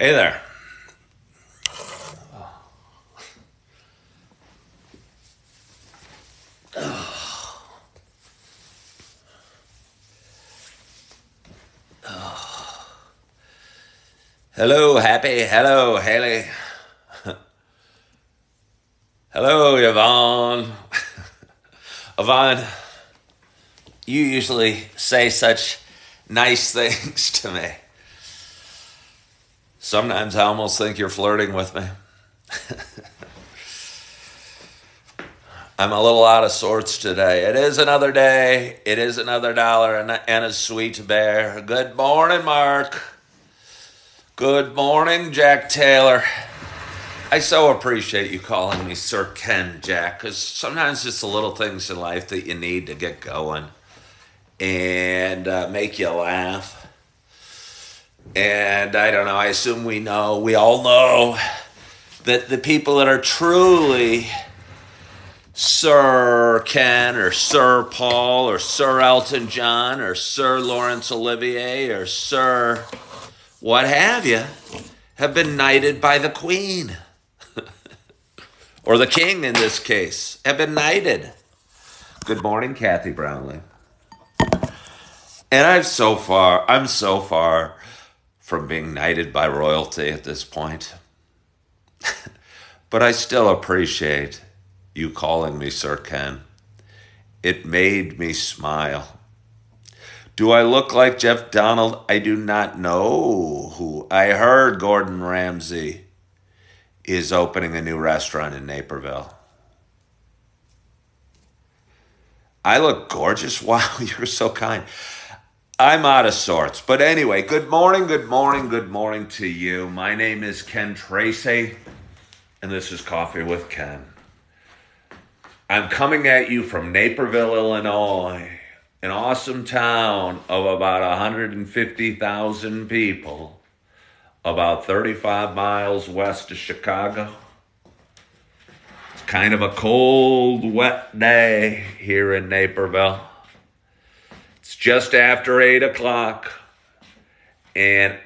Hey there. Hello, Happy. Hello, Haley. Hello, Yvonne. Yvonne, you usually say such nice things to me. Sometimes I almost think you're flirting with me. I'm a little out of sorts today. It is another day. It is another dollar and a sweet bear. Good morning, Mark. Good morning, Jack Taylor. I so appreciate you calling me Sir Ken, Jack, because sometimes it's the little things in life that you need to get going and make you laugh. And I don't know, I assume we all know that the people that are truly Sir Ken or Sir Paul or Sir Elton John or Sir Laurence Olivier or Sir what have you, have been knighted by the Queen. Or the King in this case, have been knighted. Good morning, Kathy Brownlee. And I'm so far from being knighted by royalty at this point. But I still appreciate you calling me Sir Ken. It made me smile. Do I look like Jeff Donald? I do not know who. I heard Gordon Ramsay is opening a new restaurant in Naperville. I look gorgeous. Wow, you're so kind. I'm out of sorts. But anyway, good morning to you. My name is Ken Tracy, and this is Coffee with Ken. I'm coming at you from Naperville, Illinois, an awesome town of about 150,000 people, about 35 miles west of Chicago. It's kind of a cold, wet day here in Naperville. It's just after 8 o'clock, and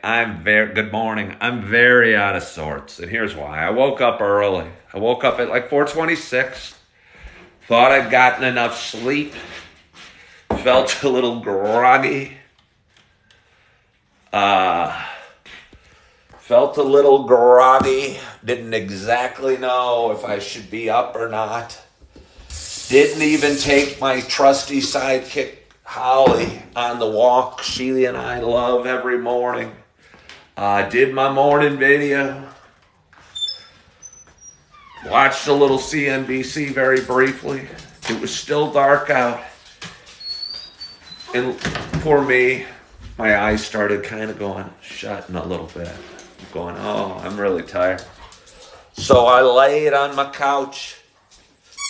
good morning. I'm very out of sorts, and here's why. I woke up early. I woke up at like 4:26, thought I'd gotten enough sleep, felt a little groggy, didn't exactly know if I should be up or not, didn't even take my trusty sidekick Holly on the walk she and I love every morning, did my morning video, watched a little CNBC very briefly. It was still dark out. And for me, my eyes started kind of shutting a little bit. Going, oh, I'm really tired. So I laid on my couch.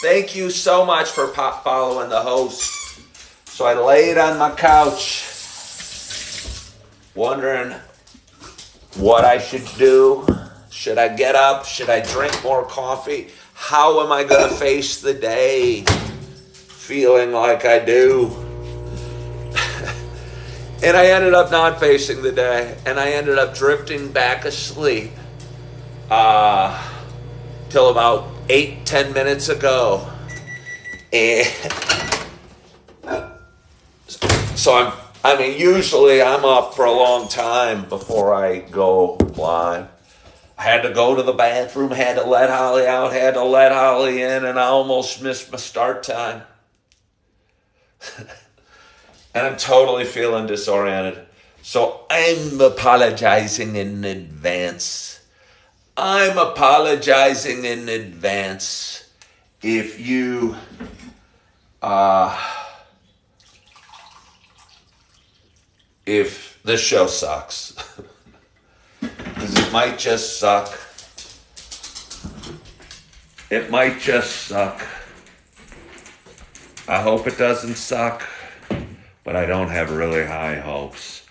Thank you so much for following the host. So I laid on my couch, wondering what I should do. Should I get up? Should I drink more coffee? How am I going to face the day feeling like I do? And I ended up not facing the day, and I ended up drifting back asleep till about 8-10 minutes ago. And so usually I'm up for a long time before I go live. I had to go to the bathroom, had to let Holly out, had to let Holly in, and I almost missed my start time. And I'm totally feeling disoriented. So I'm apologizing in advance. If you if the show sucks. Because it might just suck. I hope it doesn't suck. But I don't have really high hopes.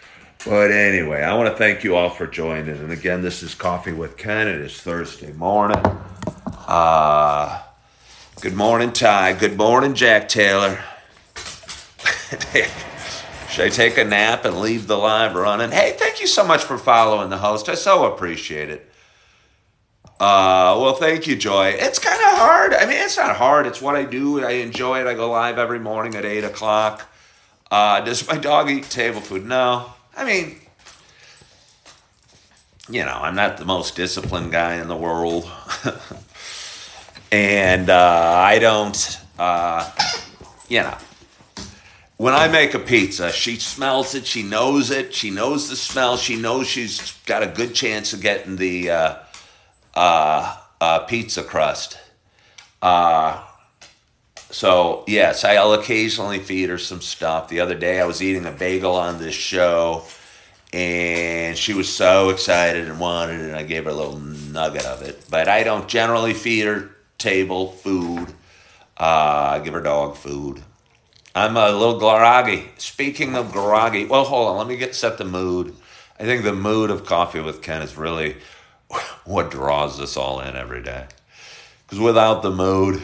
But anyway, I want to thank you all for joining. And again, this is Coffee with Ken. It is Thursday morning. Good morning, Ty. Good morning, Jack Taylor. Should I take a nap and leave the live running? Hey, thank you so much for following the host. I so appreciate it. Well, thank you, Joy. It's kind of hard. I mean, it's not hard. It's what I do. I enjoy it. I go live every morning at 8 o'clock. Does my dog eat table food? No. I mean, I'm not the most disciplined guy in the world. And I don't, when I make a pizza, she smells it. She knows it. She knows the smell. She knows she's got a good chance of getting the pizza crust. So, yes, I'll occasionally feed her some stuff. The other day I was eating a bagel on this show, and she was so excited and wanted it, and I gave her a little nugget of it. But I don't generally feed her table food. I give her dog food. I'm a little groggy. Speaking of groggy, well, hold on. Let me set the mood. I think the mood of Coffee with Ken is really what draws us all in every day. Because without the mood,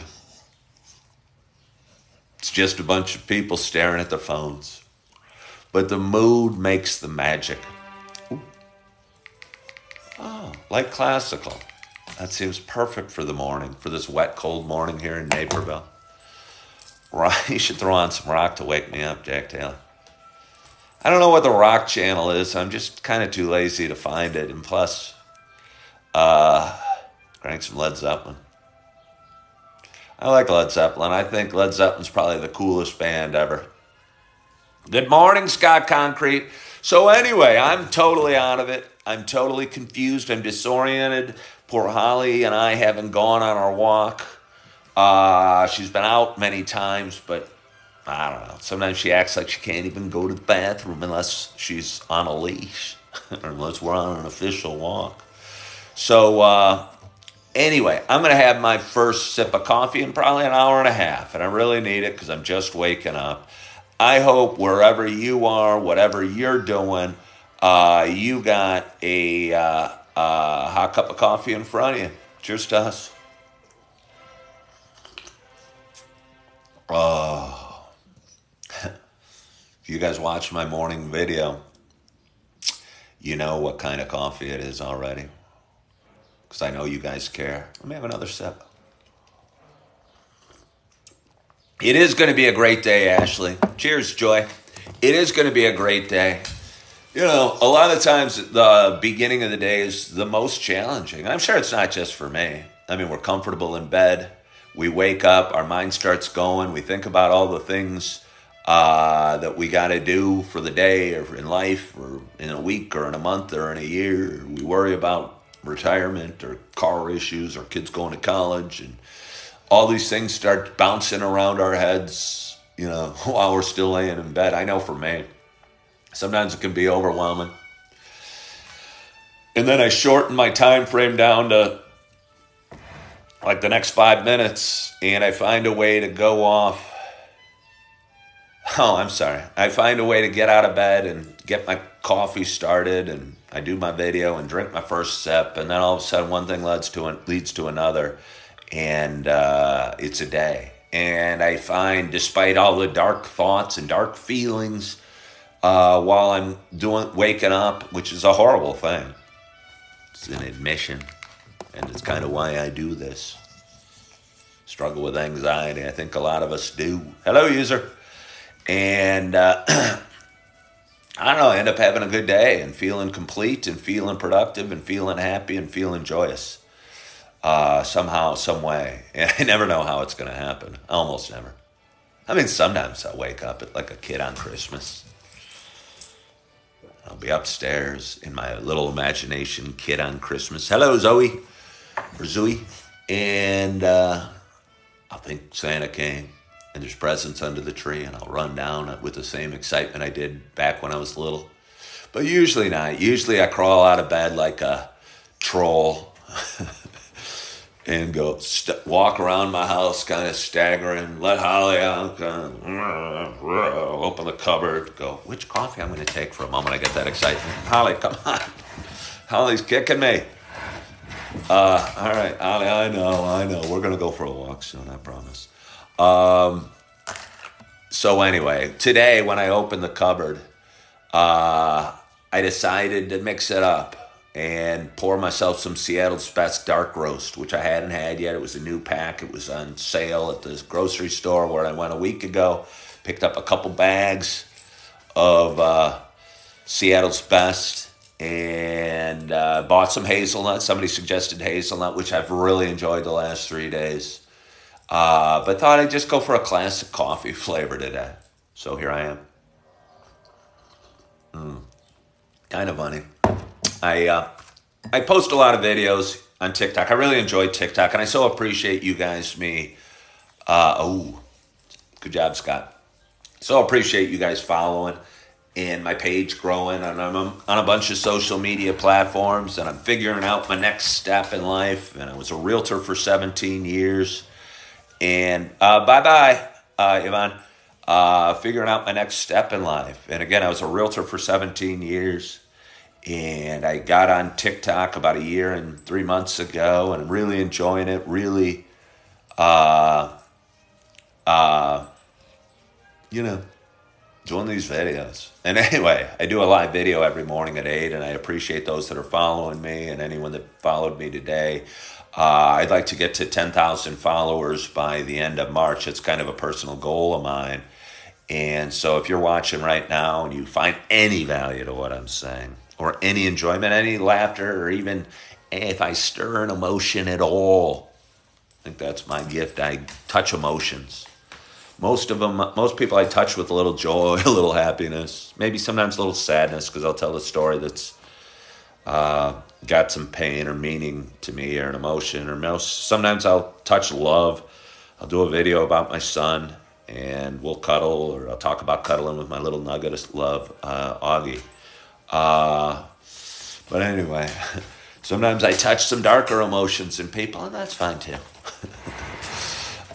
it's just a bunch of people staring at their phones. But the mood makes the magic. Ooh. Oh, like classical. That seems perfect for the morning, for this wet, cold morning here in Naperville. You should throw on some rock to wake me up, Jack Taylor. I don't know what the rock channel is. I'm just kind of too lazy to find it. And plus, crank some Led Zeppelin. I like Led Zeppelin. I think Led Zeppelin's probably the coolest band ever. Good morning, Scott Concrete. So anyway, I'm totally out of it. I'm totally confused. I'm disoriented. Poor Holly and I haven't gone on our walk. She's been out many times, but I don't know. Sometimes she acts like she can't even go to the bathroom unless she's on a leash or unless we're on an official walk. So anyway, I'm going to have my first sip of coffee in probably an hour and a half, and I really need it because I'm just waking up. I hope wherever you are, whatever you're doing, you got a hot cup of coffee in front of you. Cheers to us. Oh, if you guys watch my morning video, you know what kind of coffee it is already. Because I know you guys care. Let me have another sip. It is going to be a great day, Ashley. Cheers, Joy. It is going to be a great day. A lot of times the beginning of the day is the most challenging. I'm sure it's not just for me. I mean, we're comfortable in bed. We wake up, our mind starts going. We think about all the things that we got to do for the day or in life or in a week or in a month or in a year. We worry about retirement or car issues or kids going to college, and all these things start bouncing around our heads, while we're still laying in bed. I know for me, sometimes it can be overwhelming. And then I shorten my time frame down to like the next 5 minutes, and I find a way to go off. Oh, I'm sorry. I find a way to get out of bed and get my coffee started, and I do my video and drink my first sip, and then all of a sudden one thing leads to another, and it's a day. And I find, despite all the dark thoughts and dark feelings, while I'm waking up, which is a horrible thing, it's an admission, and it's kind of why I do this. Struggle with anxiety. I think a lot of us do. Hello, user. And I don't know, I end up having a good day and feeling complete and feeling productive and feeling happy and feeling joyous. Somehow, some way. And I never know how it's going to happen. Almost never. I mean, sometimes I'll wake up like a kid on Christmas. I'll be upstairs in my little imagination, kid on Christmas. Hello, Zoe. Or Zoe. And I'll think Santa came. And there's presents under the tree, and I'll run down with the same excitement I did back when I was little. But usually not. Usually I crawl out of bed like a troll and go walk around my house kind of staggering, let Holly out, open the cupboard, go, which coffee I'm going to take for a moment. I get that excitement. Holly, come on. Holly's kicking me. All right, Holly, I know. We're going to go for a walk soon, I promise. So anyway, today when I opened the cupboard, uh, I decided to mix it up and pour myself some Seattle's Best Dark Roast, which I hadn't had yet. It was a new pack. It was on sale at this grocery store where I went a week ago. Picked up a couple bags of Seattle's Best and bought some hazelnut. Somebody suggested hazelnut, which I've really enjoyed the last 3 days. But thought I'd just go for a classic coffee flavor today. So here I am. Kind of funny. I uh, I post a lot of videos on TikTok. I really enjoy TikTok, and I so appreciate you guys. Good job, Scott. So appreciate you guys following and my page growing. And I'm on a bunch of social media platforms, and I'm figuring out my next step in life. And I was a realtor for 17 years. And bye bye, Ivan. Figuring out my next step in life. And again, I was a realtor for 17 years. And I got on TikTok about a year and 3 months ago, and I'm really enjoying it. Really, uh, uh, you know, doing these videos. And anyway, I do a live video every morning at 8, and I appreciate those that are following me and anyone that followed me today. I'd like to get to 10,000 followers by the end of March. It's kind of a personal goal of mine. And so if you're watching right now and you find any value to what I'm saying, or any enjoyment, any laughter, or even if I stir an emotion at all, I think that's my gift. I touch emotions. Most people I touch with a little joy, a little happiness, maybe sometimes a little sadness, because I'll tell a story that's got some pain or meaning to me, or an emotion, or sometimes I'll touch love. I'll do a video about my son, and we'll cuddle, or I'll talk about cuddling with my little nugget of love, Augie. Uh, but anyway, sometimes I touch some darker emotions in people, and that's fine too.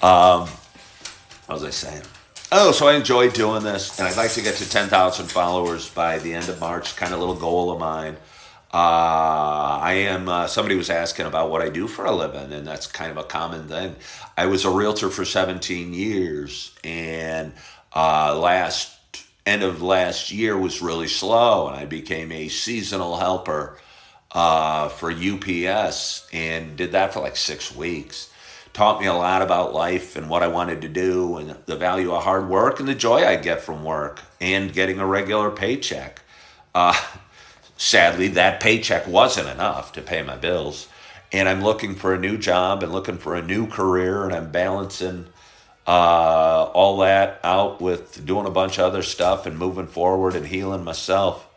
What was I saying? Oh, so I enjoy doing this, and I'd like to get to 10,000 followers by the end of March, kind of a little goal of mine. Somebody was asking about what I do for a living, and that's kind of a common thing. I was a realtor for 17 years, and end of last year was really slow, and I became a seasonal helper for UPS, and did that for like 6 weeks. Taught me a lot about life and what I wanted to do, and the value of hard work and the joy I get from work and getting a regular paycheck. Uh, Sadly, that paycheck wasn't enough to pay my bills. And I'm looking for a new job and looking for a new career, and I'm balancing all that out with doing a bunch of other stuff and moving forward and healing myself,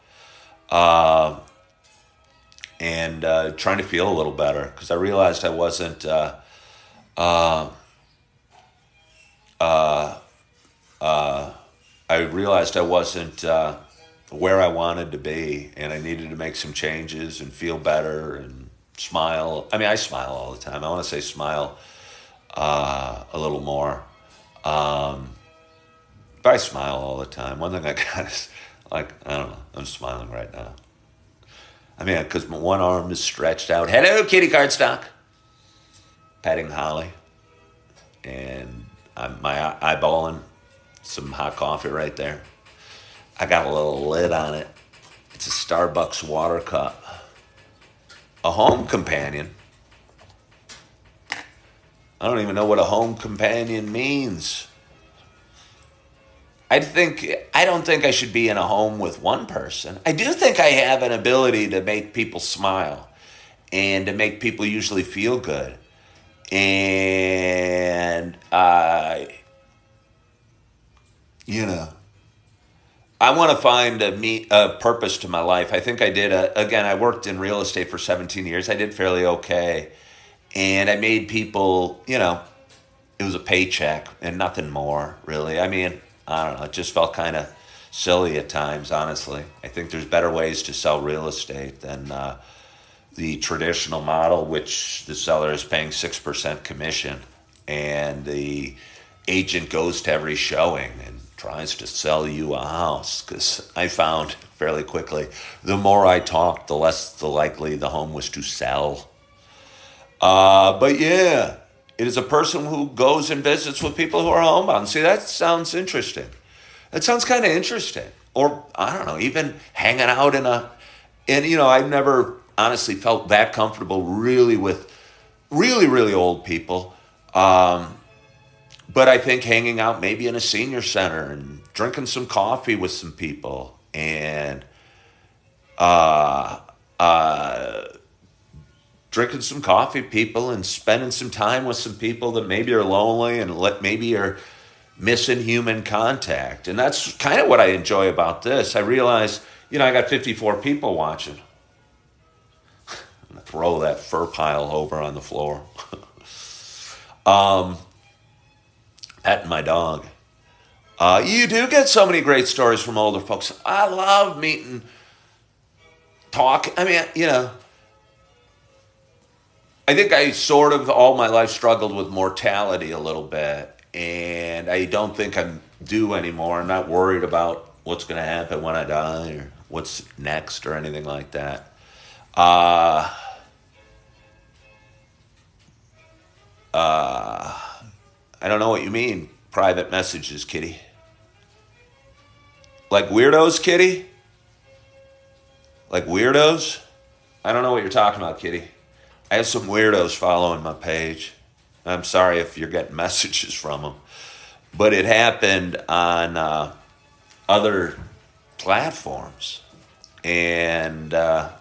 uh, and trying to feel a little better, because I realized I wasn't. Uh, uh, I realized I wasn't where I wanted to be, and I needed to make some changes and feel better and smile. I mean, I smile all the time. I want to say smile a little more. Um, but I smile all the time. One thing I got is, like, I don't know, I'm smiling right now. I mean, because my one arm is stretched out. Hello, kitty cardstock. Petting Holly. And I'm eyeballing some hot coffee right there. I got a little lid on it. It's a Starbucks water cup. A home companion. I don't even know what a home companion means. I don't think I should be in a home with one person. I do think I have an ability to make people smile and to make people usually feel good. And you know, I want to find a purpose to my life. I think I did. Again, I worked in real estate for 17 years. I did fairly okay. And I made people, it was a paycheck and nothing more, really. I mean, I don't know. It just felt kind of silly at times, honestly. I think there's better ways to sell real estate than the traditional model, which the seller is paying 6% commission. And the agent goes to every showing and tries to sell you a house, because I found fairly quickly the more I talked, the less the likely the home was to sell. But yeah, It is a person who goes and visits with people who are homebound. See, that sounds interesting. That sounds kind of interesting. Or, I don't know, even hanging out and I've never honestly felt that comfortable really with really, really old people. But I think hanging out maybe in a senior center and drinking some coffee with some people and drinking some coffee with people and spending some time with some people that maybe are lonely and maybe are missing human contact. And that's kind of what I enjoy about this. I realize, I got 54 people watching. I'm going to throw that fur pile over on the floor. Petting my dog. You do get so many great stories from older folks. I love I mean, I think I sort of all my life struggled with mortality a little bit. And I don't think I do anymore. I'm not worried about what's going to happen when I die or what's next or anything like that. I don't know what you mean, private messages, Kitty. Like weirdos, Kitty? Like weirdos? I don't know what you're talking about, Kitty. I have some weirdos following my page. I'm sorry if you're getting messages from them. But it happened on other platforms. And, I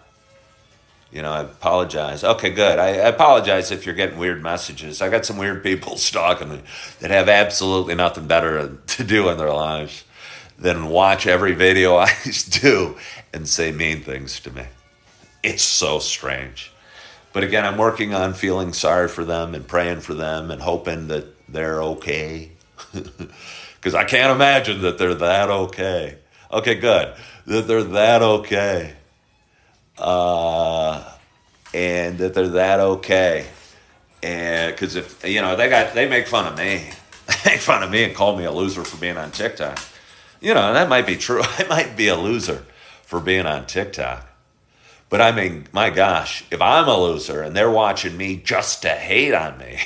apologize. Okay, good. I apologize if you're getting weird messages. I got some weird people stalking me that have absolutely nothing better to do in their lives than watch every video I do and say mean things to me. It's so strange. But again, I'm working on feeling sorry for them and praying for them and hoping that they're okay. Because I can't imagine that they're that okay. Okay, good. That they're that okay. And that they're that okay. And because if, they make fun of me. They make fun of me and call me a loser for being on TikTok. That might be true. I might be a loser for being on TikTok. But I mean, my gosh, if I'm a loser and they're watching me just to hate on me,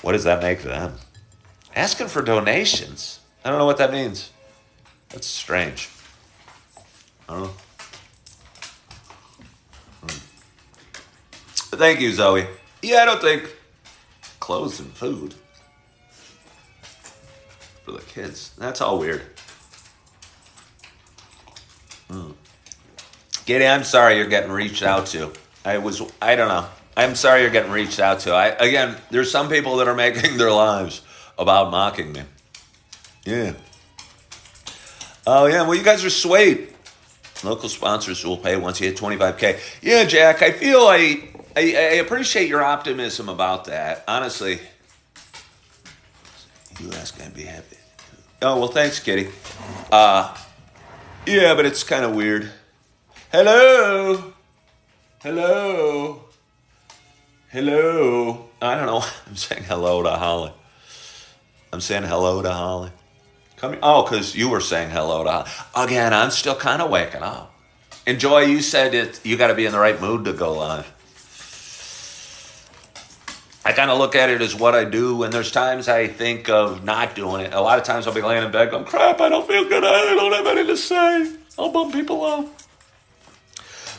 what does that make them? Asking for donations. I don't know what that means. That's strange. I don't know. Thank you, Zoe. Yeah, I don't think clothes and food for the kids. That's all weird. Giddy, I'm sorry you're getting reached out to. I don't know. I'm sorry you're getting reached out to. Again, there's some people that are making their lives about mocking me. Yeah. Oh, yeah. Well, you guys are sweet. Local sponsors will pay once you hit 25K. Yeah, Jack, I feel I appreciate your optimism about that. Honestly. You ask, I'd be happy. Oh, well, thanks, Kitty. Yeah, but it's kind of weird. Hello. Hello. Hello. I don't know. I'm saying hello to Holly. Come here. Oh, because you were saying hello to Holly. Again, I'm still kind of waking up. And Joy, you said you got to be in the right mood to go live. I kind of look at it as what I do, and there's times I think of not doing it. A lot of times I'll be laying in bed going, crap, I don't feel good. I don't have anything to say. I'll bum people up.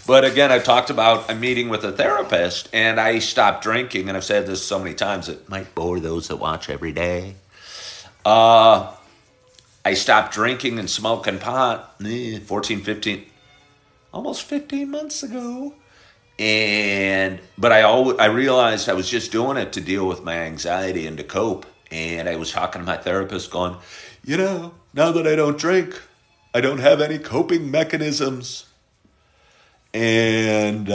But again, I talked about a meeting with a therapist, and I stopped drinking, and I've said this so many times, it might bore those that watch every day. I stopped drinking and smoking pot almost 15 months ago. But I realized I was just doing it to deal with my anxiety and to cope. And I was talking to my therapist going, now that I don't drink, I don't have any coping mechanisms. And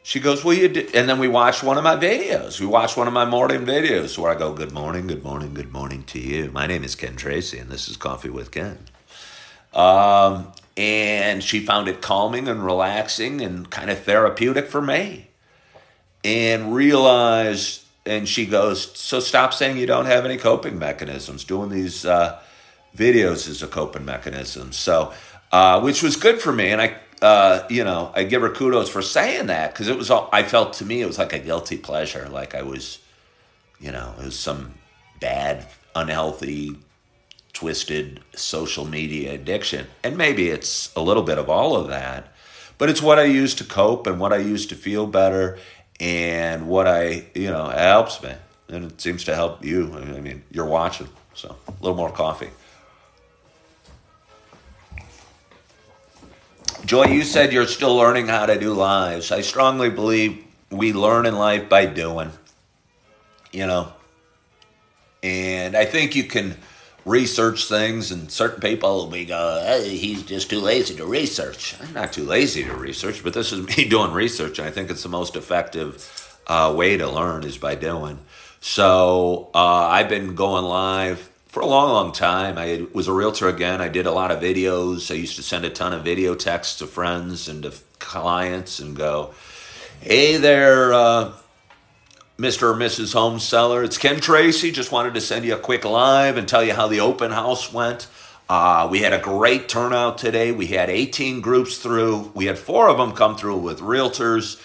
she goes, well, you did. And then we watched one of my videos. We watched one of my morning videos where I go, good morning, good morning, good morning to you. My name is Ken Tracy, and this is Coffee with Ken. And she found it calming and relaxing and kind of therapeutic for me. And realized, and she goes, so stop saying you don't have any coping mechanisms. Doing these videos is a coping mechanism. So, which was good for me. And I give her kudos for saying that because it was all, I felt to me, it was like a guilty pleasure. Like I was, it was some bad, unhealthy, twisted social media addiction. And maybe it's a little bit of all of that, but it's what I use to cope and what I use to feel better and what it helps me. And it seems to help you. I mean, you're watching, so a little more coffee. Joy, you said you're still learning how to do lives. I strongly believe we learn in life by doing, you know, and I think you can research things, and certain people will be go, hey, he's just too lazy to research. I'm not too lazy to research, but this is me doing research, and I think it's the most effective way to learn is by doing. So I've been going live for a long, long time. I was a realtor again. I did a lot of videos. I used to send a ton of video texts to friends and to clients and go, hey there, Mr. or Mrs. Home Seller. It's Ken Tracy. Just wanted to send you a quick live and tell you how the open house went. We had a great turnout today. We had 18 groups through. We had 4 of them come through with realtors.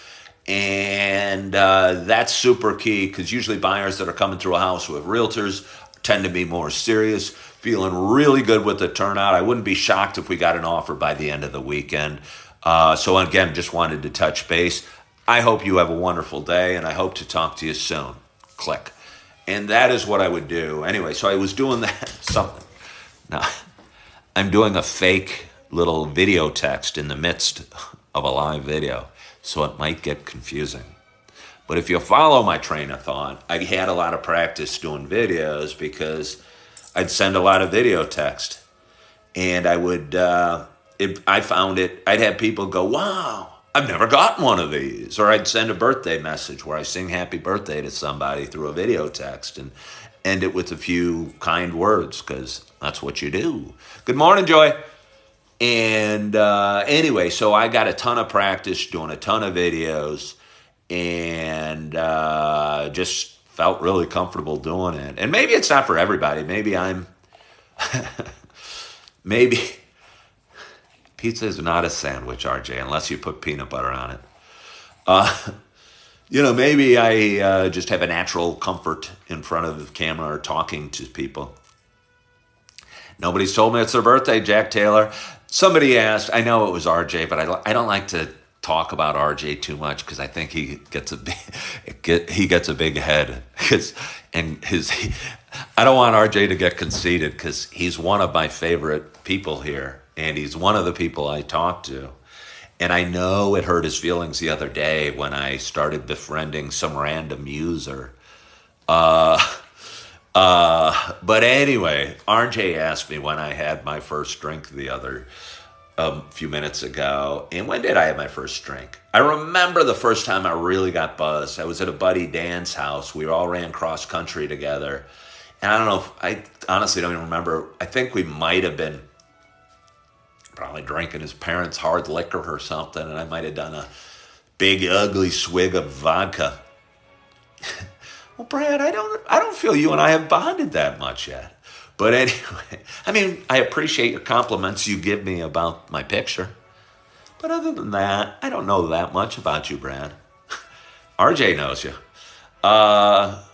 And that's super key because usually buyers that are coming through a house with realtors tend to be more serious, feeling really good with the turnout. I wouldn't be shocked if we got an offer by the end of the weekend. So again, just wanted to touch base. I hope you have a wonderful day, and I hope to talk to you soon. Click. And that is what I would do. Anyway, so I was doing that. Something. Now, I'm doing a fake little video text in the midst of a live video, so it might get confusing. But if you follow my train of thought, I had a lot of practice doing videos because I'd send a lot of video text. And I would, I found it, I'd have people go, wow, I've never gotten one of these. Or I'd send a birthday message where I sing happy birthday to somebody through a video text and end it with a few kind words because that's what you do. Good morning, Joy. And anyway, so I got a ton of practice doing a ton of videos and just felt really comfortable doing it. And maybe it's not for everybody. Maybe maybe pizza is not a sandwich, RJ, unless you put peanut butter on it. Maybe I just have a natural comfort in front of the camera or talking to people. Nobody's told me it's their birthday, Jack Taylor. Somebody asked, I know it was RJ, but I don't like to talk about RJ too much because I think he gets a big head. I don't want RJ to get conceited because he's one of my favorite people here, and he's one of the people I talk to. And I know it hurt his feelings the other day when I started befriending some random user. But anyway, RJ asked me when I had my first drink a few minutes ago. And when did I have my first drink? I remember the first time I really got buzzed. I was at a buddy Dan's house. We all ran cross country together. And I don't know, I honestly don't even remember. I think we might have been probably drinking his parents' hard liquor or something. And I might have done a big ugly swig of vodka. Well, Brad, I don't feel you and I have bonded that much yet. But anyway, I mean, I appreciate your compliments you give me about my picture. But other than that, I don't know that much about you, Brad. RJ knows you. Oh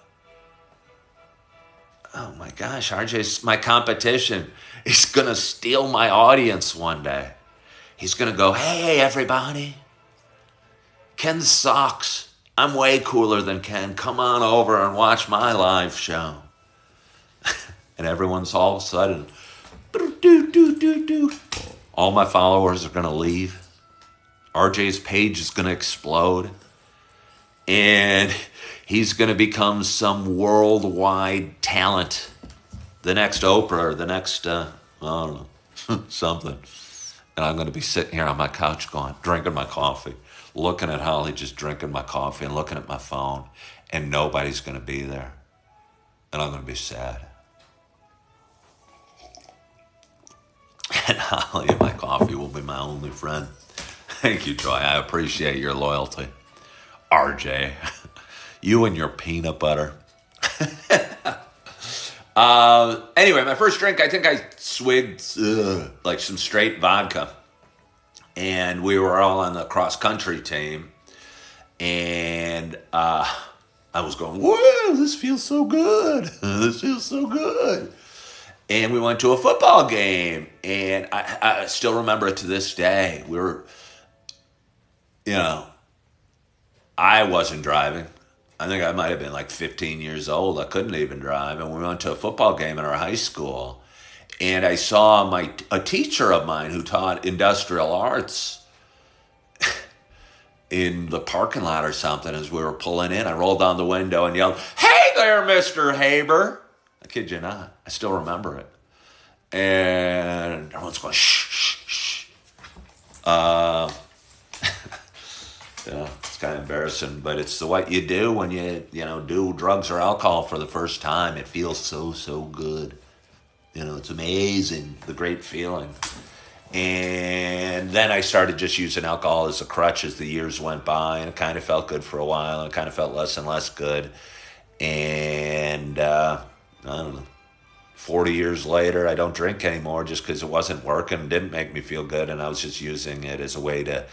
my gosh, RJ's my competition. He's going to steal my audience one day. He's going to go, hey, everybody. Ken sucks. I'm way cooler than Ken. Come on over and watch my live show. And everyone's all of a sudden, all my followers are going to leave. RJ's page is going to explode. And he's going to become some worldwide talent. The next Oprah or the next, I don't know, something. And I'm going to be sitting here on my couch drinking my coffee, looking at Holly, just drinking my coffee and looking at my phone. And nobody's going to be there. And I'm going to be sad. And Holly and my coffee will be my only friend. Thank you, Troy. I appreciate your loyalty. RJ, you and your peanut butter. Anyway, my first drink, I think I swigged like some straight vodka. and we were all on the cross country team, and I was going, whoa, this feels so good. This feels so good. And we went to a football game, and I still remember it to this day. We were, you know, I wasn't driving. I think I might have been like 15 years old. I couldn't even drive. And we went to a football game in our high school. And I saw a teacher of mine who taught industrial arts in the parking lot or something as we were pulling in. I rolled down the window and yelled, "Hey there, Mr. Haber." I kid you not. I still remember it. And everyone's going, shh, shh, shh. Yeah, it's kind of embarrassing, but it's what you do when you do drugs or alcohol for the first time. It feels so, so good. It's amazing, the great feeling. And then I started just using alcohol as a crutch as the years went by, and it kind of felt good for a while, and it kind of felt less and less good. And I don't know, 40 years later, I don't drink anymore just because it wasn't working, it didn't make me feel good, and I was just using it as a way to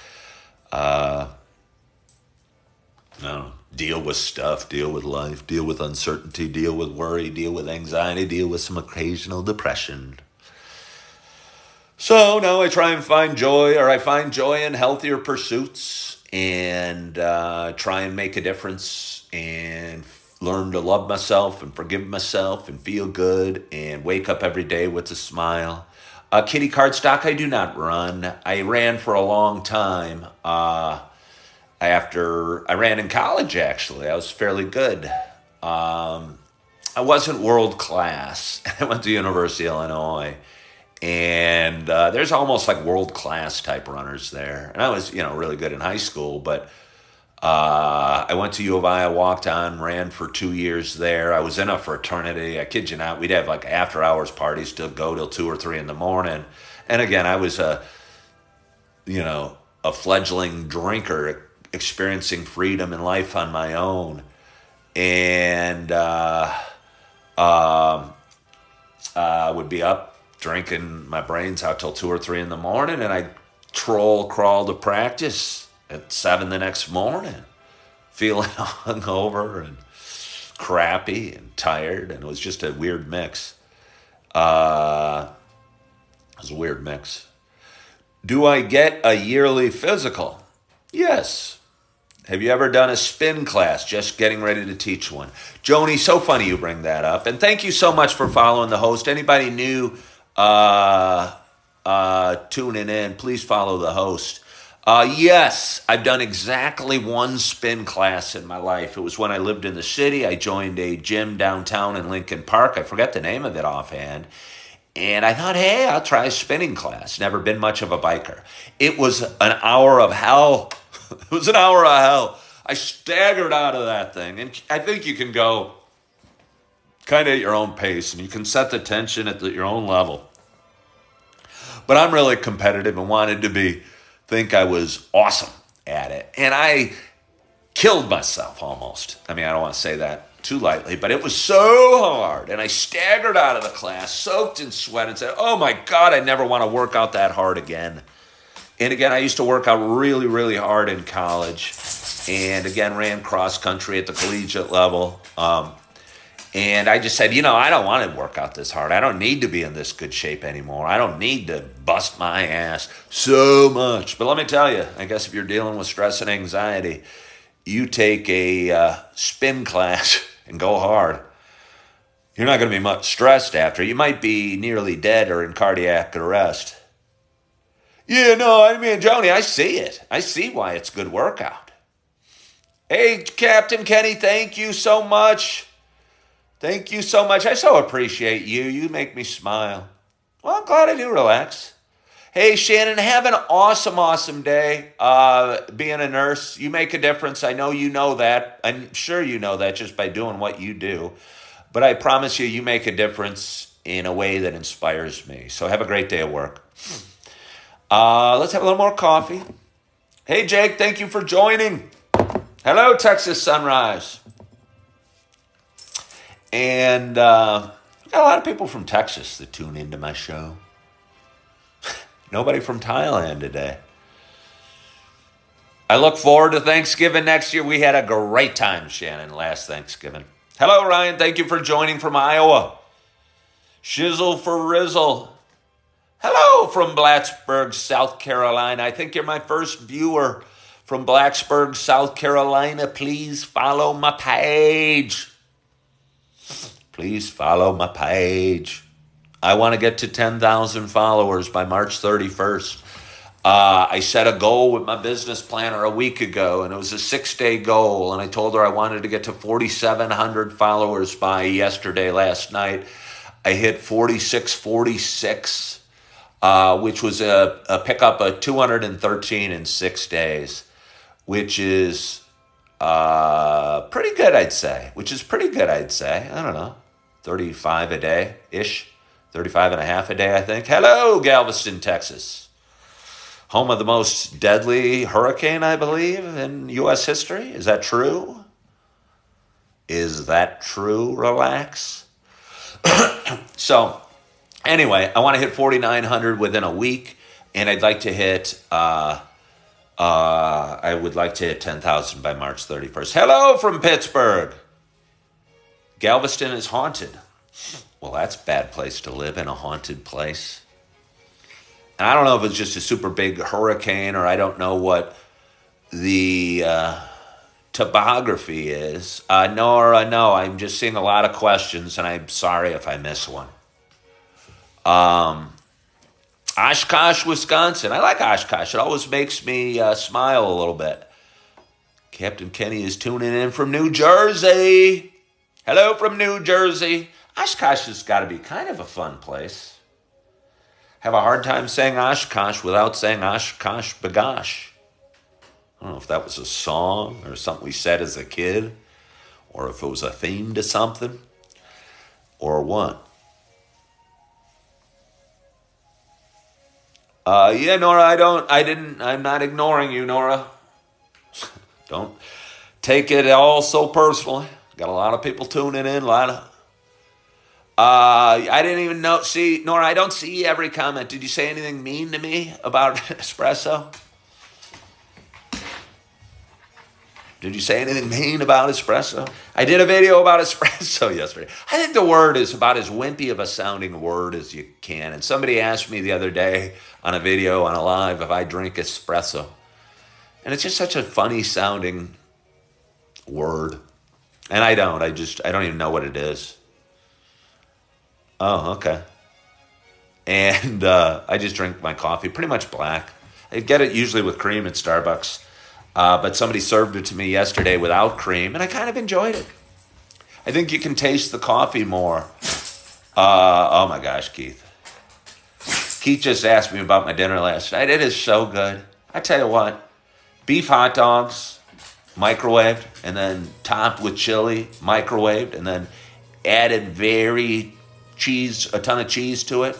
deal with stuff, deal with life, deal with uncertainty, deal with worry, deal with anxiety, deal with some occasional depression. So now I try and find joy, or I find joy in healthier pursuits, and try and make a difference, and learn to love myself and forgive myself and feel good and wake up every day with a smile. Kitty cardstock, I do not run. I ran for a long time. After I ran in college, actually, I was fairly good. I wasn't world class. I went to University of Illinois, and there's almost like world class type runners there. And I was, really good in high school, but I went to U of I, walked on, ran for 2 years there. I was in a fraternity. I kid you not. We'd have like after hours parties to go till 2 or 3 in the morning. And again, I was a fledgling drinker, experiencing freedom in life on my own. And I would be up drinking my brains out till 2 or 3 in the morning, and I'd crawl to practice at 7 the next morning, feeling hungover and crappy and tired, and it was just a weird mix. It was a weird mix. Do I get a yearly physical? Yes. Have you ever done a spin class? Just getting ready to teach one. Joni, so funny you bring that up. And thank you so much for following the host. Anybody new tuning in, please follow the host. Yes, I've done exactly one spin class in my life. It was when I lived in the city. I joined a gym downtown in Lincoln Park. I forget the name of it offhand. And I thought, hey, I'll try a spinning class. Never been much of a biker. It was an hour of hell. It was an hour of hell. I staggered out of that thing. And I think you can go kind of at your own pace, and you can set the tension at your own level. But I'm really competitive and wanted to think I was awesome at it. And I killed myself almost. I mean, I don't want to say that too lightly, but it was so hard. And I staggered out of the class, soaked in sweat, and said, oh my God, I never want to work out that hard again. And again, I used to work out really, really hard in college. And again, ran cross country at the collegiate level. And I just said, I don't want to work out this hard. I don't need to be in this good shape anymore. I don't need to bust my ass so much. But let me tell you, I guess if you're dealing with stress and anxiety, you take a spin class and go hard. You're not going to be much stressed after. You might be nearly dead or in cardiac arrest. Yeah, no, I mean, Joni, I see it. I see why it's a good workout. Hey, Captain Kenny, thank you so much. Thank you so much. I so appreciate you. You make me smile. Well, I'm glad I do relax. Hey, Shannon, have an awesome, awesome day. Being a nurse, you make a difference. I know you know that. I'm sure you know that just by doing what you do. But I promise you, you make a difference in a way that inspires me. So have a great day at work. Let's have a little more coffee. Hey, Jake, thank you for joining. Hello, Texas Sunrise. And I've got a lot of people from Texas that tune into my show. Nobody from Thailand today. I look forward to Thanksgiving next year. We had a great time, Shannon, last Thanksgiving. Hello, Ryan. Thank you for joining from Iowa. Shizzle for Rizzle. Hello from Blacksburg, South Carolina. I think you're my first viewer from Blacksburg, South Carolina. Please follow my page. Please follow my page. I want to get to 10,000 followers by March 31st. I set a goal with my business planner a week ago, and it was a 6-day goal, and I told her I wanted to get to 4,700 followers by last night. I hit 4646, which was a pickup of 213 in 6 days, which is pretty good, I'd say. I don't know, 35 a day-ish, 35 and a half a day, I think. Hello, Galveston, Texas. Home of the most deadly hurricane, I believe, in U.S. history. Is that true? Relax. So, anyway, I want to hit 4,900 within a week, and I'd like to hit, I would like to hit 10,000 by March 31st. Hello from Pittsburgh. Galveston is haunted. Well, that's a bad place to live, in a haunted place. And I don't know if it's just a super big hurricane, or I don't know what the topography is. Nora, no, I'm just seeing a lot of questions, and I'm sorry if I miss one. Oshkosh, Wisconsin. I like Oshkosh. It always makes me smile a little bit. Captain Kenny is tuning in from New Jersey. Hello from New Jersey. Oshkosh has got to be kind of a fun place. Have a hard time saying Oshkosh without saying Oshkosh bagosh. I don't know if that was a song or something we said as a kid, or if it was a theme to something, or what. Yeah, Nora, I'm not ignoring you, Nora. Don't take it all so personally. Got a lot of people tuning in, I didn't even see, Nora, I don't see every comment. Did you say anything mean to me about espresso? Did you say anything mean about espresso? I did a video about espresso yesterday. I think the word is about as wimpy of a sounding word as you can. And somebody asked me the other day on a video, on a live, if I drink espresso. And it's just such a funny sounding word. And I don't even know what it is. Oh, okay. And I just drink my coffee, pretty much black. I get it usually with cream at Starbucks. But somebody served it to me yesterday without cream, and I kind of enjoyed it. I think you can taste the coffee more. Oh my gosh, Keith. Keith just asked me about my dinner last night. It is so good. I tell you what, beef hot dogs, microwaved, and then topped with chili, microwaved, and then added a ton of cheese to it.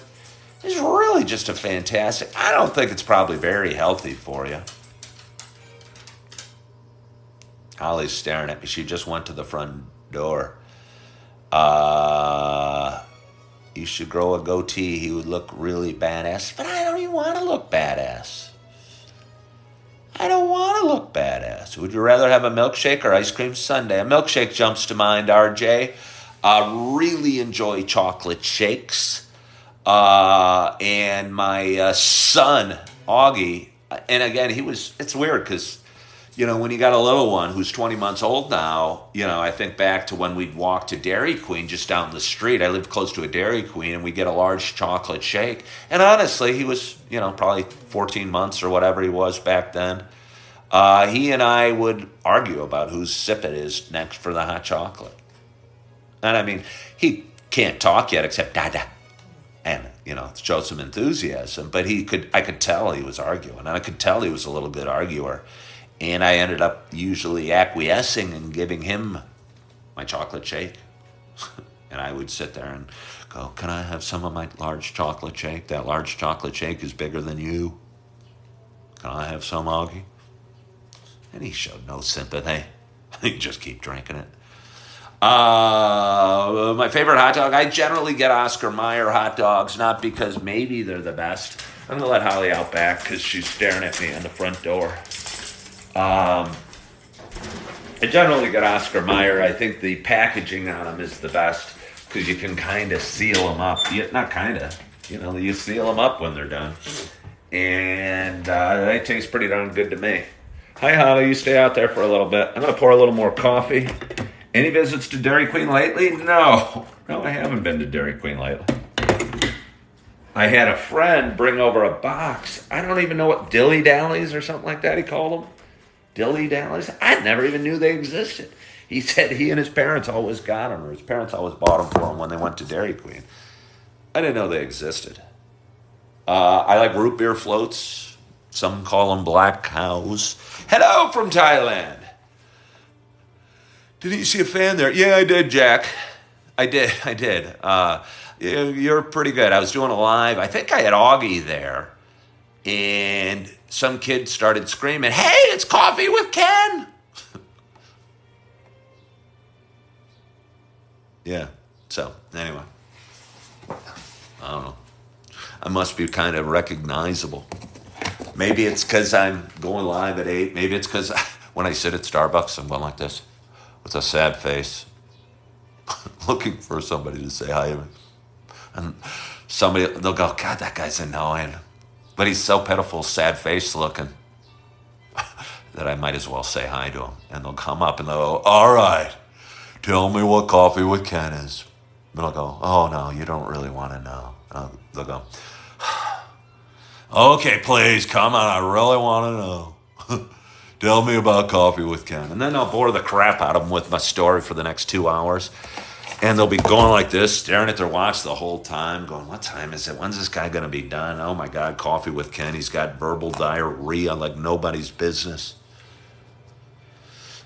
It's really just a fantastic. I don't think it's probably very healthy for you. Holly's staring at me. She just went to the front door. You should grow a goatee. He would look really badass. But I don't even want to look badass. Would you rather have a milkshake or ice cream sundae? A milkshake jumps to mind, RJ. Really enjoy chocolate shakes. And my son, Augie, and again, it's weird because, when you got a little one who's 20 months old now, I think back to when we'd walk to Dairy Queen just down the street. I lived close to a Dairy Queen, and we'd get a large chocolate shake. And honestly, he was, probably 14 months or whatever he was back then. He and I would argue about whose sip it is next for the hot chocolate. And I mean, he can't talk yet except dada. And, show some enthusiasm. But I could tell he was arguing. And I could tell he was a little good arguer. And I ended up usually acquiescing and giving him my chocolate shake. And I would sit there and go, can I have some of my large chocolate shake? That large chocolate shake is bigger than you. Can I have some, Augie? And he showed no sympathy. He just keep drinking it. My favorite hot dog, I generally get Oscar Mayer hot dogs, not because maybe they're the best. I'm going to let Holly out back because she's staring at me on the front door. Um, I generally get Oscar Mayer. I think the packaging on them is the best because you can kind of seal them up. Not kind of, you seal them up when they're done. And they taste pretty darn good to me. Hi, Holly. You stay out there for a little bit. I'm going to pour a little more coffee. Any visits to Dairy Queen lately? No, I haven't been to Dairy Queen lately. I had a friend bring over a box. I don't even know what dilly dallies or something like that he called them. Dilly dallies. I never even knew they existed. He said he and his parents always got them, or his parents always bought them for him when they went to Dairy Queen. I didn't know they existed. I like root beer floats. Some call them black cows. Hello from Thailand. Didn't you see a fan there? Yeah, I did, Jack. I did. You're pretty good. I was doing a live. I think I had Augie there. And some kid started screaming, "Hey, it's Coffee with Ken!" Yeah. So, anyway. I don't know. I must be kind of recognizable. Maybe it's because I'm going live at 8. Maybe it's because when I sit at Starbucks, I'm going like this with a sad face, looking for somebody to say hi to me. And they'll go, "God, that guy's annoying." But he's so pitiful, sad face looking that I might as well say hi to him. And they'll come up and they'll go, "All right, tell me what Coffee with Ken is." And I'll go, "Oh, no, you don't really want to know." And they'll go, "Okay, please, come on, I really want to know. Tell me about Coffee with Ken." And then I'll bore the crap out of them with my story for the next 2 hours. And they'll be going like this, staring at their watch the whole time, going, "What time is it? When's this guy going to be done? Oh, my God, Coffee with Ken. He's got verbal diarrhea like nobody's business."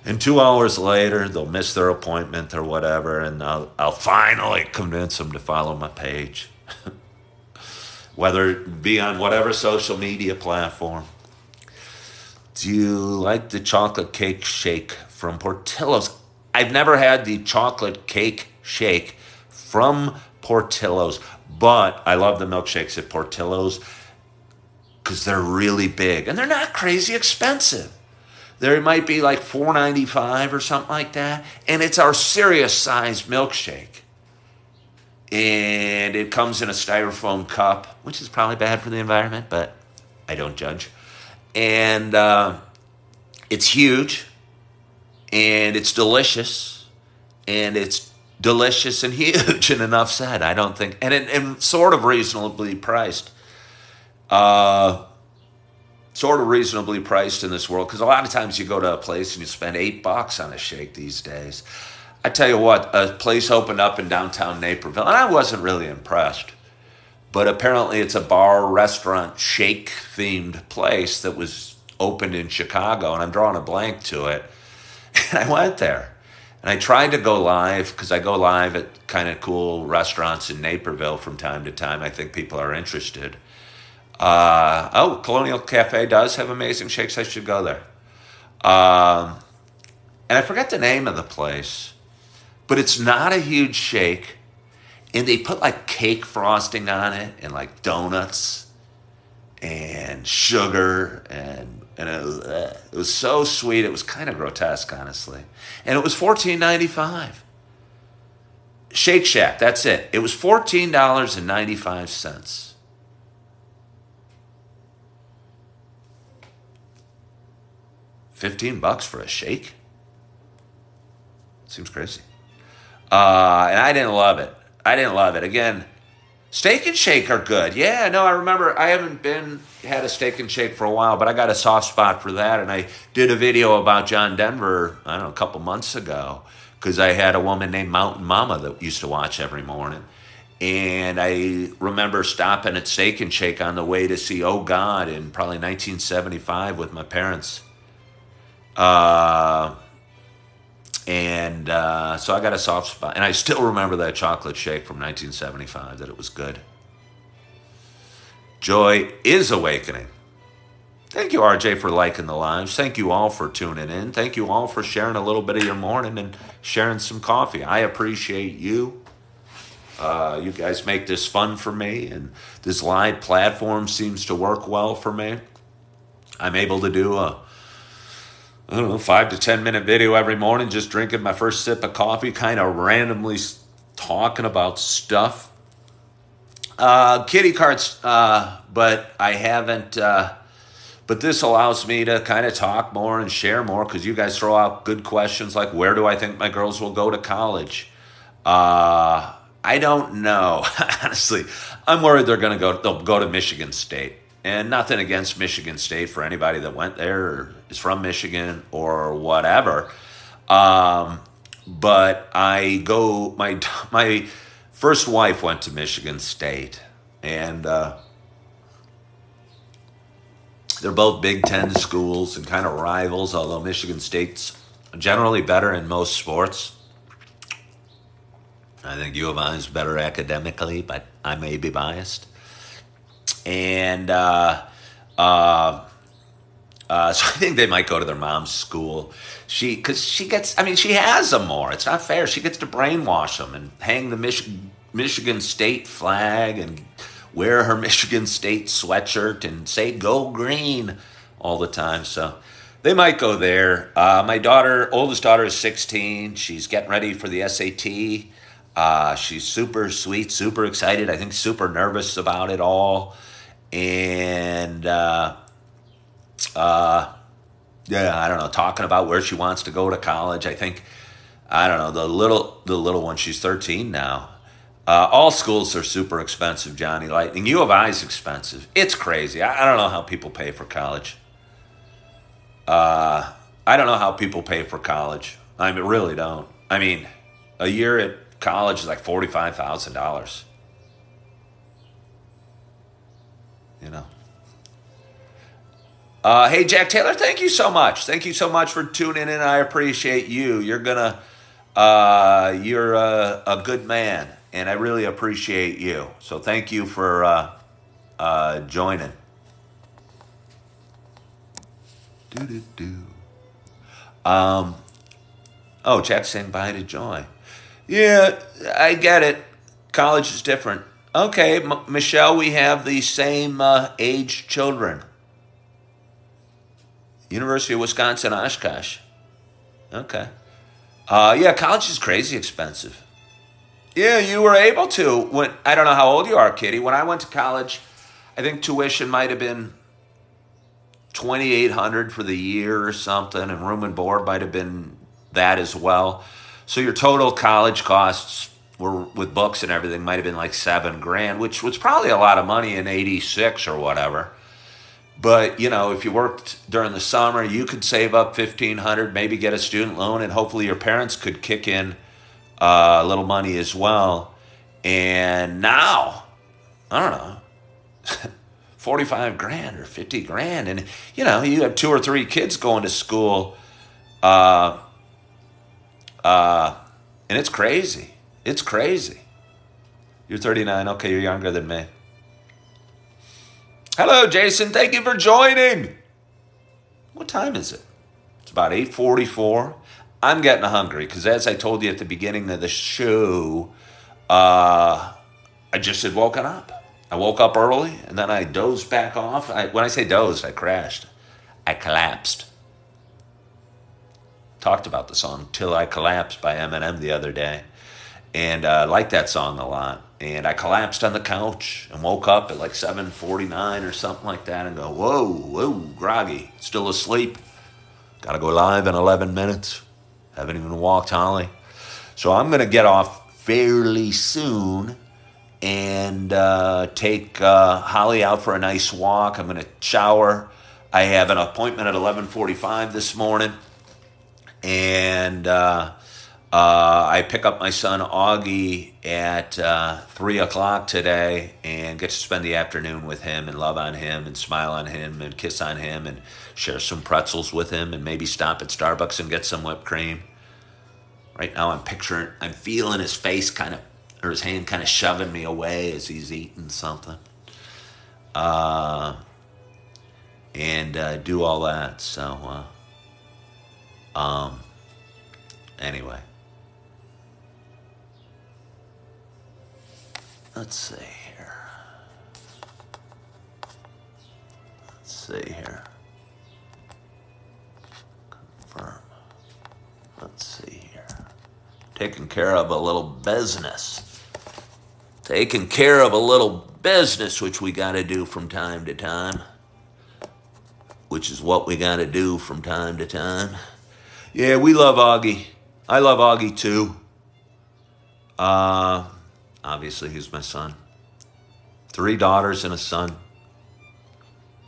And 2 hours later, they'll miss their appointment or whatever, and I'll finally convince them to follow my page. Whether it be on whatever social media platform. Do you like the chocolate cake shake from Portillo's? I've never had the chocolate cake shake from Portillo's, but I love the milkshakes at Portillo's because they're really big and they're not crazy expensive. There might be like $4.95 or something like that, and it's our serious size milkshake. And it comes in a styrofoam cup, which is probably bad for the environment, but I don't judge. And it's huge, and it's delicious, and it's delicious and huge, and enough said. I don't think, and sort of reasonably priced. Sort of reasonably priced in this world, because a lot of times you go to a place and you spend $8 on a shake these days. I tell you what, a place opened up in downtown Naperville, and I wasn't really impressed. But apparently it's a bar, restaurant, shake-themed place that was opened in Chicago, and I'm drawing a blank to it. And I went there. And I tried to go live, because I go live at kind of cool restaurants in Naperville from time to time. I think people are interested. Colonial Cafe does have amazing shakes. I should go there. And I forget the name of the place. But it's not a huge shake, and they put like cake frosting on it, and like donuts, and sugar, and it was so sweet. It was kind of grotesque, honestly. And it was $14.95. Shake Shack, that's it. It was $14.95. $15 for a shake? Seems crazy. And I didn't love it. Again, Steak and Shake are good. Yeah, no, I remember I haven't had a Steak and Shake for a while, but I got a soft spot for that. And I did a video about John Denver, I don't know, a couple months ago, because I had a woman named Mountain Mama that used to watch every morning. And I remember stopping at Steak and Shake on the way to see Oh God in probably 1975 with my parents. So I got a soft spot. And I still remember that chocolate shake from 1975, that it was good. Joy is awakening. Thank you, RJ, for liking the lives. Thank you all for tuning in. Thank you all for sharing a little bit of your morning and sharing some coffee. I appreciate you. You guys make this fun for me, and this live platform seems to work well for me. I'm able to do I don't know, 5 to 10 minute video every morning, just drinking my first sip of coffee, kind of randomly talking about stuff. Kitty cards, but I haven't. But this allows me to kind of talk more and share more because you guys throw out good questions like, where do I think my girls will go to college? I don't know. Honestly, I'm worried they'll go to Michigan State. And nothing against Michigan State for anybody that went there or is from Michigan or whatever. But my first wife went to Michigan State, and they're both Big Ten schools and kind of rivals, although Michigan State's generally better in most sports. I think U of I is better academically, but I may be biased. And so I think they might go to their mom's school. Because she gets, I mean, she has them more. It's not fair. She gets to brainwash them and hang the Michigan State flag and wear her Michigan State sweatshirt and say "Go Green" all the time. So they might go there. My oldest daughter, is 16. She's getting ready for the SAT. She's super sweet, super excited. I think super nervous about it all. And yeah, I don't know, talking about where she wants to go to college. I don't know, the little one, she's 13 now. All schools are super expensive, Johnny Lightning. U of I is expensive. It's crazy. I don't know how people pay for college. I don't know how people pay for college. I mean, really don't. I mean, a year at college is like $45,000. You know. Hey, Jack Taylor, thank you so much. Thank you so much for tuning in. I appreciate you. You're a good man, and I really appreciate you. So thank you for joining. Do. Oh, Jack's saying bye to Joy. Yeah, I get it. College is different. Okay, Michelle, we have the same age children. University of Wisconsin, Oshkosh. Okay. Yeah, college is crazy expensive. Yeah, you were able to. I don't know how old you are, Kitty. When I went to college, I think tuition might have been $2,800 for the year or something, and room and board might have been that as well. So your total college costs were with books and everything might have been like $7,000, which was probably a lot of money in '86 or whatever. But if you worked during the summer, you could save up $1,500, maybe get a student loan, and hopefully your parents could kick in a little money as well. And now, I don't know, $45,000 or $50,000, and you have 2 or 3 kids going to school, and it's crazy. It's crazy. You're 39. Okay, you're younger than me. Hello, Jason. Thank you for joining. What time is it? It's about 8:44. I'm getting hungry because, as I told you at the beginning of the show, I just had woken up. I woke up early, and then I dozed back off. When I say dozed, I crashed. I collapsed. Talked about the song "Till I Collapsed" by Eminem the other day. And I like that song a lot. And I collapsed on the couch and woke up at like 7:49 or something like that and go, whoa, groggy, still asleep. Got to go live in 11 minutes. Haven't even walked Holly. So I'm going to get off fairly soon and take Holly out for a nice walk. I'm going to shower. I have an appointment at 11:45 this morning. And I pick up my son Augie at 3 o'clock today and get to spend the afternoon with him and love on him and smile on him and kiss on him and share some pretzels with him and maybe stop at Starbucks and get some whipped cream. Right now I'm feeling his face or his hand kind of shoving me away as he's eating something. And do all that. So, anyway. Let's see here. taking care of a little business. Taking care of a little business, which we got to do from time to time. Which is what we got to do from time to time. Yeah, we love Augie. I love Augie too. Obviously, he's my son. 3 daughters and a son.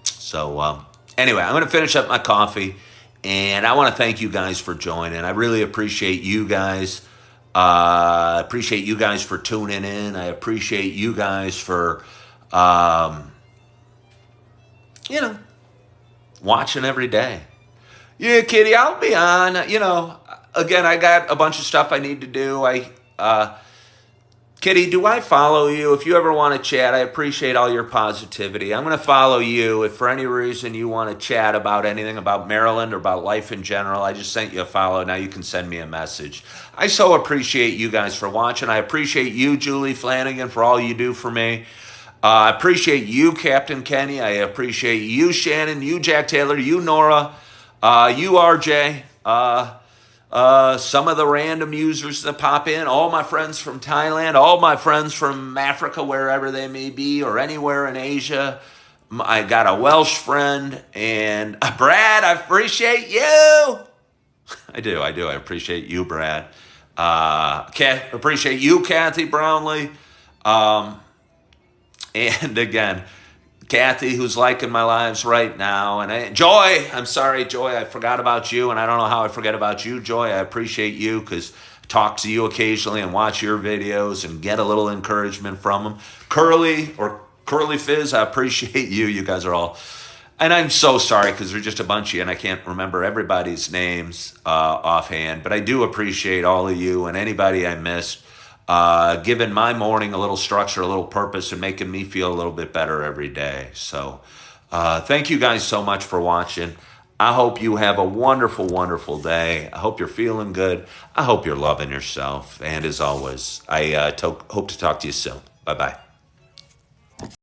So, anyway, I'm going to finish up my coffee. And I want to thank you guys for joining. I really appreciate you guys. Appreciate you guys for tuning in. I appreciate you guys for, watching every day. Yeah, Kitty, I'll be on. Again, I got a bunch of stuff I need to do. Kitty, do I follow you? If you ever want to chat, I appreciate all your positivity. I'm going to follow you. If for any reason you want to chat about anything about Maryland or about life in general, I just sent you a follow. Now you can send me a message. I so appreciate you guys for watching. I appreciate you, Julie Flanagan, for all you do for me. I appreciate you, Captain Kenny. I appreciate you, Shannon, you, Jack Taylor, you, Nora, you, RJ. Some of the random users that pop in, all my friends from Thailand, all my friends from Africa, wherever they may be, or anywhere in Asia. I got a Welsh friend, and Brad, I appreciate you. I do. I appreciate you, Brad. Appreciate you, Kathy Brownlee. And again, Kathy, who's liking my lives right now. And Joy, I'm sorry, Joy, I forgot about you. And I don't know how I forget about you, Joy. I appreciate you because I talk to you occasionally and watch your videos and get a little encouragement from them. Curly Fizz, I appreciate you. You guys are all. And I'm so sorry because there's just a bunch of you and I can't remember everybody's names offhand. But I do appreciate all of you and anybody I missed. Giving my morning a little structure, a little purpose, and making me feel a little bit better every day. So thank you guys so much for watching. I hope you have a wonderful, wonderful day. I hope you're feeling good. I hope you're loving yourself. And as always, I hope to talk to you soon. Bye-bye.